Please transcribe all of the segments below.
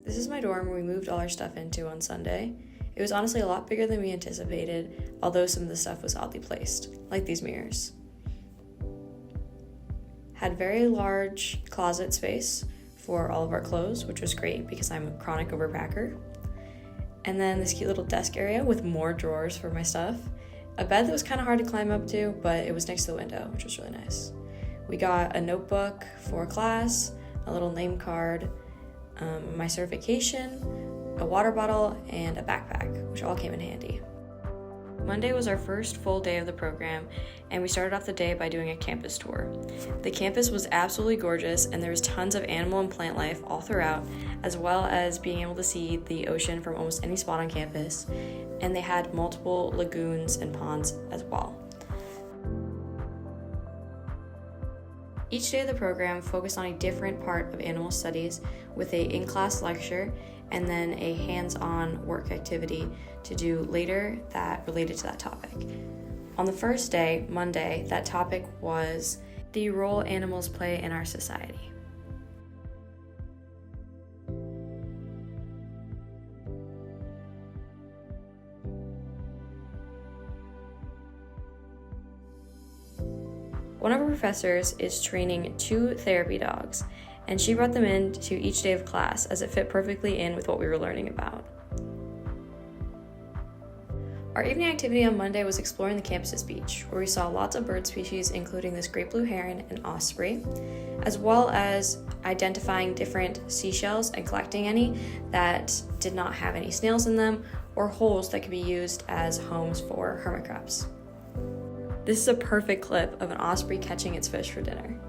This is my dorm where we moved all our stuff into on Sunday. It was honestly a lot bigger than we anticipated, although some of the stuff was oddly placed, like these mirrors. Had very large closet space for all of our clothes, which was great because I'm a chronic overpacker. And then this cute little desk area with more drawers for my stuff. A bed that was kind of hard to climb up to, but it was next to the window, which was really nice. We got a notebook for class, a little name card, my certification, a water bottle, and a backpack, which all came in handy. Monday was our first full day of the program, and we started off the day by doing a campus tour. The campus was absolutely gorgeous, and there was tons of animal and plant life all throughout, as well as being able to see the ocean from almost any spot on campus, and they had multiple lagoons and ponds as well. Each day of the program focused on a different part of animal studies with a in-class lecture and then a hands-on work activity to do later that related to that topic. On the first day, Monday, that topic was the role animals play in our society. One of our professors is training 2 therapy dogs, and she brought them in to each day of class as it fit perfectly in with what we were learning about. Our evening activity on Monday was exploring the campus's beach, where we saw lots of bird species, including this great blue heron and osprey, as well as identifying different seashells and collecting any that did not have any snails in them or holes that could be used as homes for hermit crabs. This is a perfect clip of an osprey catching its fish for dinner.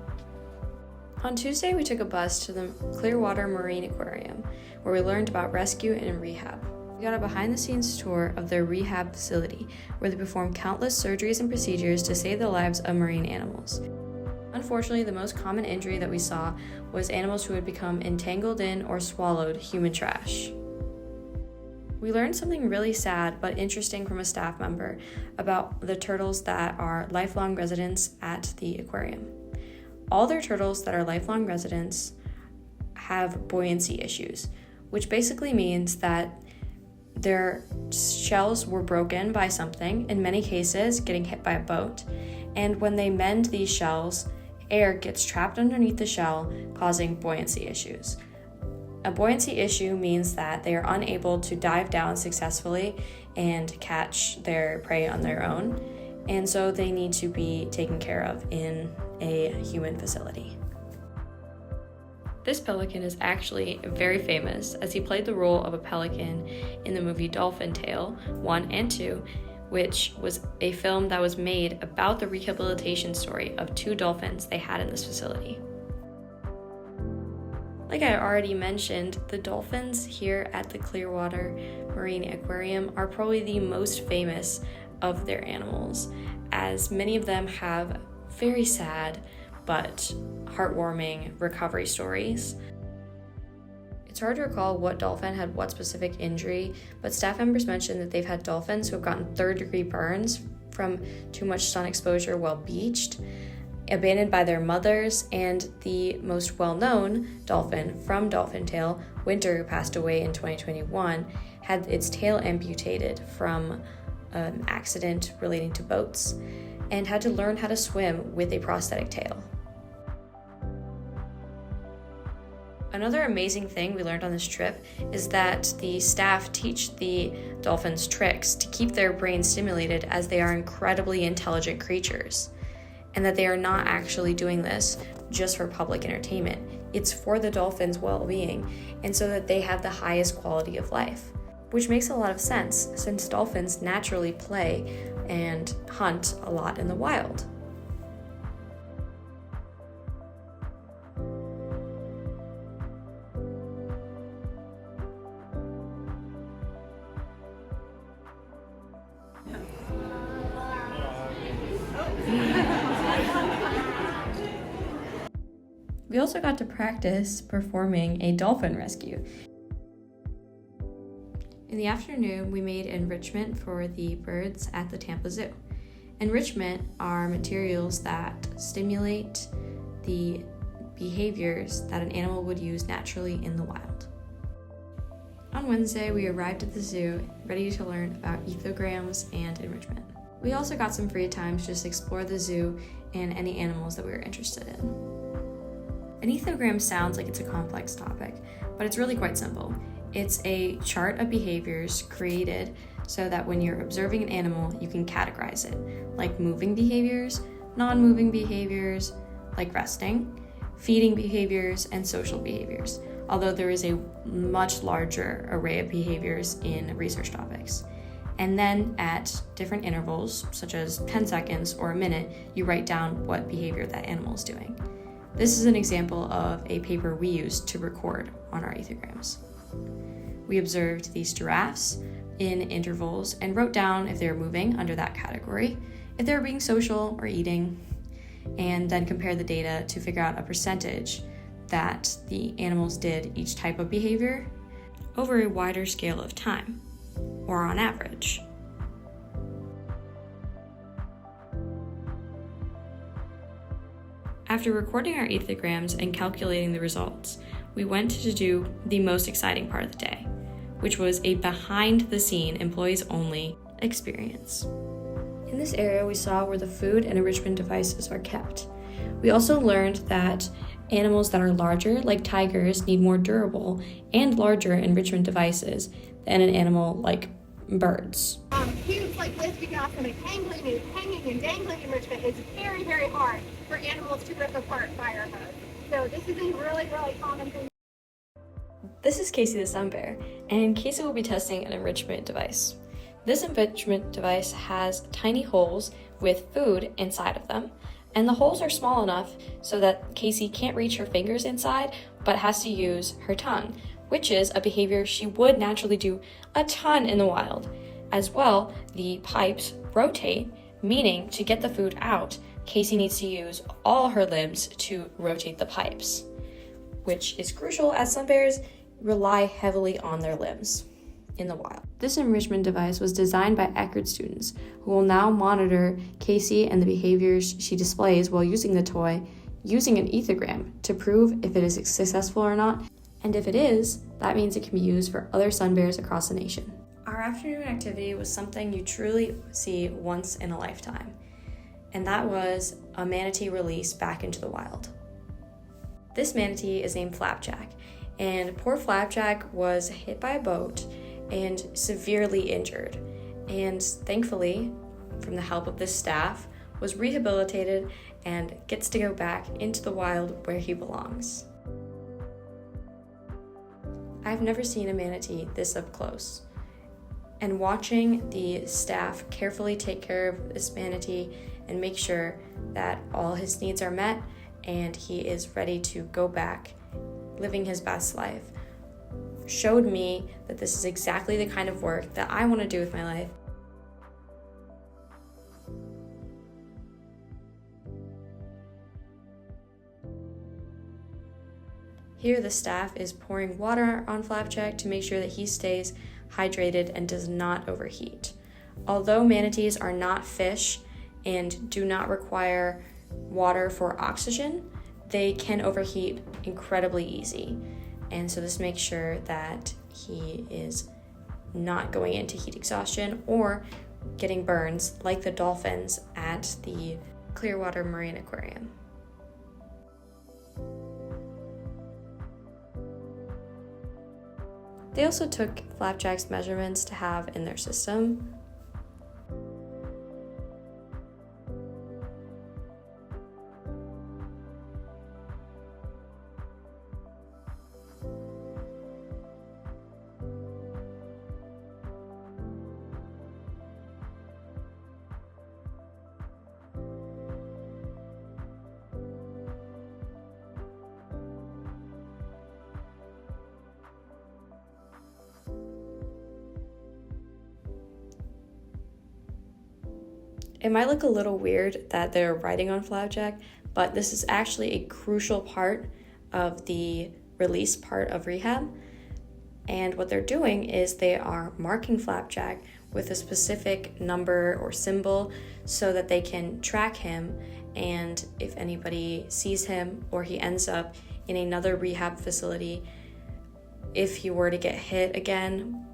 On Tuesday, we took a bus to the Clearwater Marine Aquarium, where we learned about rescue and rehab. We got a behind-the-scenes tour of their rehab facility, where they perform countless surgeries and procedures to save the lives of marine animals. Unfortunately, the most common injury that we saw was animals who had become entangled in or swallowed human trash. We learned something really sad but interesting from a staff member about the turtles that are lifelong residents at the aquarium. All their turtles that are lifelong residents have buoyancy issues, which basically means that their shells were broken by something, in many cases getting hit by a boat, and when they mend these shells, air gets trapped underneath the shell, causing buoyancy issues. A buoyancy issue means that they are unable to dive down successfully and catch their prey on their own, and so they need to be taken care of in a human facility. This pelican is actually very famous, as he played the role of a pelican in the movie Dolphin Tale 1 and 2, which was a film that was made about the rehabilitation story of 2 dolphins they had in this facility. Like I already mentioned, the dolphins here at the Clearwater Marine Aquarium are probably the most famous of their animals, as many of them have very sad but heartwarming recovery stories. It's hard to recall what dolphin had what specific injury, but staff members mentioned that they've had dolphins who have gotten 3rd-degree burns from too much sun exposure while beached, abandoned by their mothers, and the most well-known dolphin from Dolphin Tale, Winter, who passed away in 2021, had its tail amputated from an accident relating to boats and had to learn how to swim with a prosthetic tail. Another amazing thing we learned on this trip is that the staff teach the dolphins tricks to keep their brains stimulated, as they are incredibly intelligent creatures, and that they are not actually doing this just for public entertainment. It's for the dolphins' well-being, and so that they have the highest quality of life, which makes a lot of sense since dolphins naturally play and hunt a lot in the wild. We also got to practice performing a dolphin rescue. In the afternoon, we made enrichment for the birds at the Tampa Zoo. Enrichment are materials that stimulate the behaviors that an animal would use naturally in the wild. On Wednesday, we arrived at the zoo, ready to learn about ethograms and enrichment. We also got some free time to just explore the zoo and any animals that we were interested in. An ethogram sounds like it's a complex topic, but it's really quite simple. It's a chart of behaviors created so that when you're observing an animal, you can categorize it, like moving behaviors, non-moving behaviors, like resting, feeding behaviors, and social behaviors, although there is a much larger array of behaviors in research topics. And then at different intervals, such as 10 seconds or a minute, you write down what behavior that animal is doing. This is an example of a paper we used to record on our ethograms. We observed these giraffes in intervals and wrote down if they were moving under that category, if they were being social or eating, and then compared the data to figure out a percentage that the animals did each type of behavior over a wider scale of time, or on average. After recording our ethograms and calculating the results, we went to do the most exciting part of the day, which was a behind-the-scene, employees-only experience. In this area, we saw where the food and enrichment devices are kept. We also learned that animals that are larger, like tigers, need more durable and larger enrichment devices than an animal like birds. Cubes like this, we can also make hanging and dangling enrichment. Is very, very hard for animals to rip apart fire hose. So this is a really, really common thing. This is Casey the sun bear, and Casey will be testing an enrichment device. This enrichment device has tiny holes with food inside of them, and the holes are small enough so that Casey can't reach her fingers inside, but has to use her tongue, which is a behavior she would naturally do a ton in the wild. As well, the pipes rotate, meaning to get the food out, Casey needs to use all her limbs to rotate the pipes, which is crucial as sun bears rely heavily on their limbs in the wild. This enrichment device was designed by Eckerd students who will now monitor Casey and the behaviors she displays while using the toy, using an ethogram to prove if it is successful or not, and if it is, that means it can be used for other sun bears across the nation. Our afternoon activity was something you truly see once in a lifetime, and that was a manatee release back into the wild. This manatee is named Flapjack, and poor Flapjack was hit by a boat and severely injured, and thankfully, from the help of this staff, was rehabilitated and gets to go back into the wild where he belongs. I've never seen a manatee this up close, and watching the staff carefully take care of this manatee and make sure that all his needs are met and he is ready to go back living his best life showed me that this is exactly the kind of work that I want to do with my life. Here the staff is pouring water on Flapjack to make sure that he stays hydrated and does not overheat. Although manatees are not fish and do not require water for oxygen, they can overheat incredibly easy. And so this makes sure that he is not going into heat exhaustion or getting burns like the dolphins at the Clearwater Marine Aquarium. They also took Flapjack's measurements to have in their system. It might look a little weird that they're writing on Flapjack, but this is actually a crucial part of the release part of rehab. And what they're doing is they are marking Flapjack with a specific number or symbol so that they can track him, and if anybody sees him or he ends up in another rehab facility, if he were to get hit again,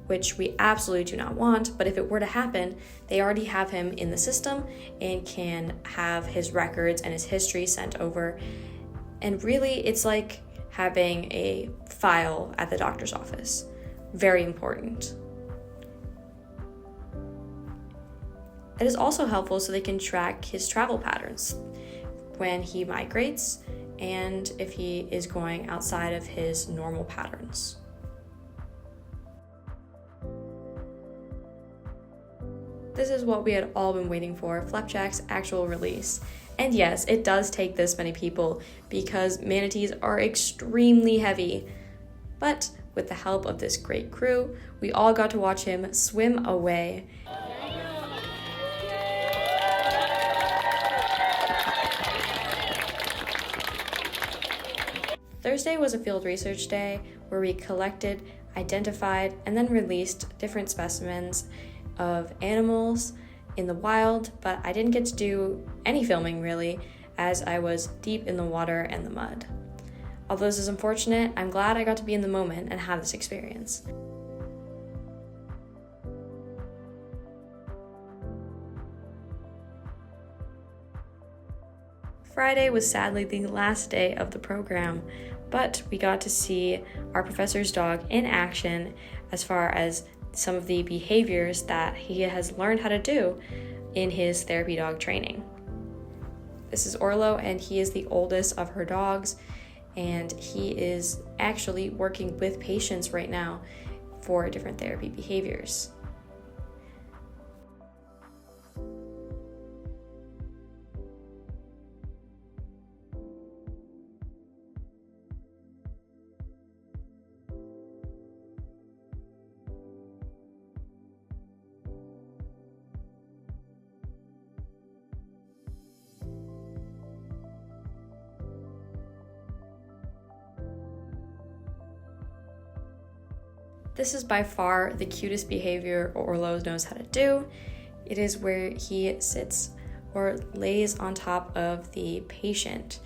which we absolutely do not want, but if it were to happen, they already have him in the system and can have his records and his history sent over. And really, it's like having a file at the doctor's office. Very important. It is also helpful so they can track his travel patterns when he migrates and if he is going outside of his normal patterns. This is what we had all been waiting for, Flapjack's actual release. And yes, it does take this many people because manatees are extremely heavy. But with the help of this great crew, we all got to watch him swim away. Thursday was a field research day where we collected, identified, and then released different specimens of animals in the wild, but I didn't get to do any filming really, as I was deep in the water and the mud. Although this is unfortunate, I'm glad I got to be in the moment and have this experience. Friday was sadly the last day of the program, but we got to see our professor's dog in action as far as some of the behaviors that he has learned how to do in his therapy dog training. This is Orlo, and he is the oldest of her dogs, and he is actually working with patients right now for different therapy behaviors. This is by far the cutest behavior Orlo knows how to do. It is where he sits or lays on top of the patient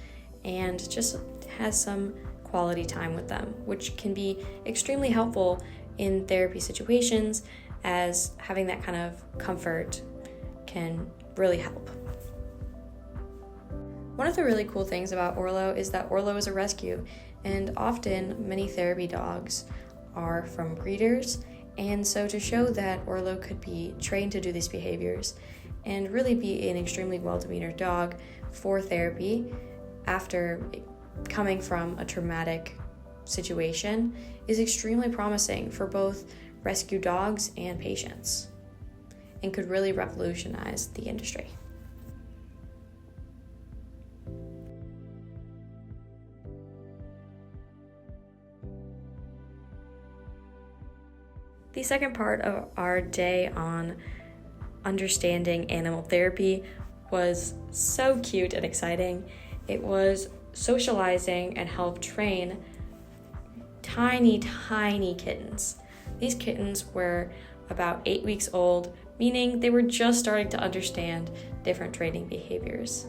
and just has some quality time with them, which can be extremely helpful in therapy situations, as having that kind of comfort can really help. One of the really cool things about Orlo is that Orlo is a rescue, and often many therapy dogs are from breeders, and so to show that Orlo could be trained to do these behaviors and really be an extremely well-demeanored dog for therapy after coming from a traumatic situation is extremely promising for both rescue dogs and patients, and could really revolutionize the industry. The second part of our day on understanding animal therapy was so cute and exciting. It was socializing and help train tiny kittens. These kittens were about 8 weeks old, meaning they were just starting to understand different training behaviors.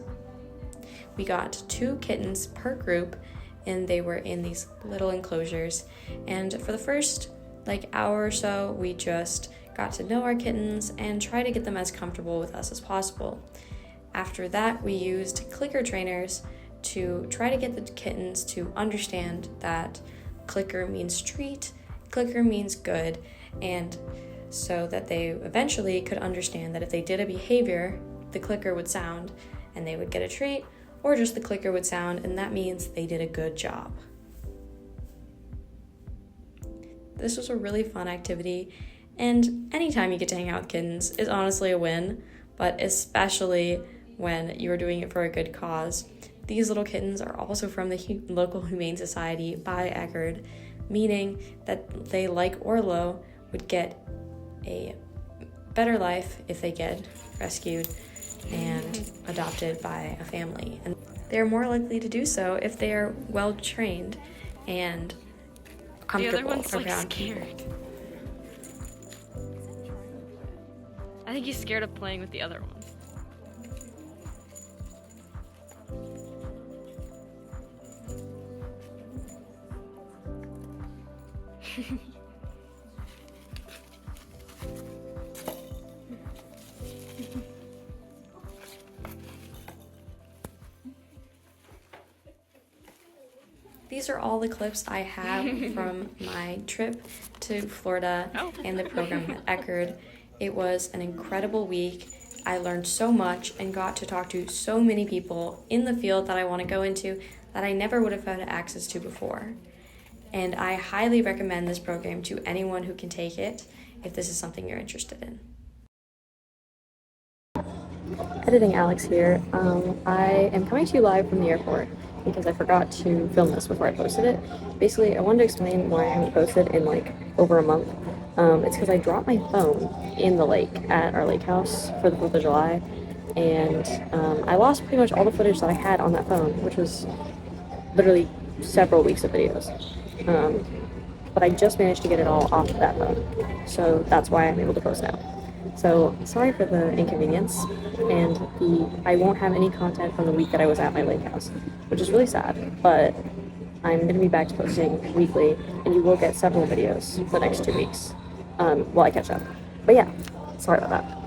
We got 2 kittens per group, and they were in these little enclosures, and for the first hour or so, we just got to know our kittens and try to get them as comfortable with us as possible. After that, we used clicker trainers to try to get the kittens to understand that clicker means treat, clicker means good, and so that they eventually could understand that if they did a behavior, the clicker would sound and they would get a treat, or just the clicker would sound and that means they did a good job. This was a really fun activity, and anytime you get to hang out with kittens is honestly a win, but especially when you are doing it for a good cause. These little kittens are also from the local Humane Society by Eckerd, meaning that they, like Orlo, would get a better life if they get rescued and adopted by a family. And they're more likely to do so if they are well trained and comfortable. The other one's around scared. I think he's scared of playing with the other one. These are all the clips I have from my trip to Florida and the program at Eckerd. It was an incredible week. I learned so much and got to talk to so many people in the field that I want to go into that I never would have had access to before. And I highly recommend this program to anyone who can take it if this is something you're interested in. Editing Alex here. I am coming to you live from the airport because I forgot to film this before I posted it. Basically, I wanted to explain why I haven't posted in like over a month. It's because I dropped my phone in the lake at our lake house for the 4th of July, and I lost pretty much all the footage that I had on that phone, which was literally several weeks of videos. But I just managed to get it all off of that phone, so that's why I'm able to post now. So sorry for the inconvenience, and I won't have any content from the week that I was at my lake house, which is really sad, but I'm going to be back to posting weekly, and you will get several videos for the next 2 weeks while I catch up. But yeah, sorry about that.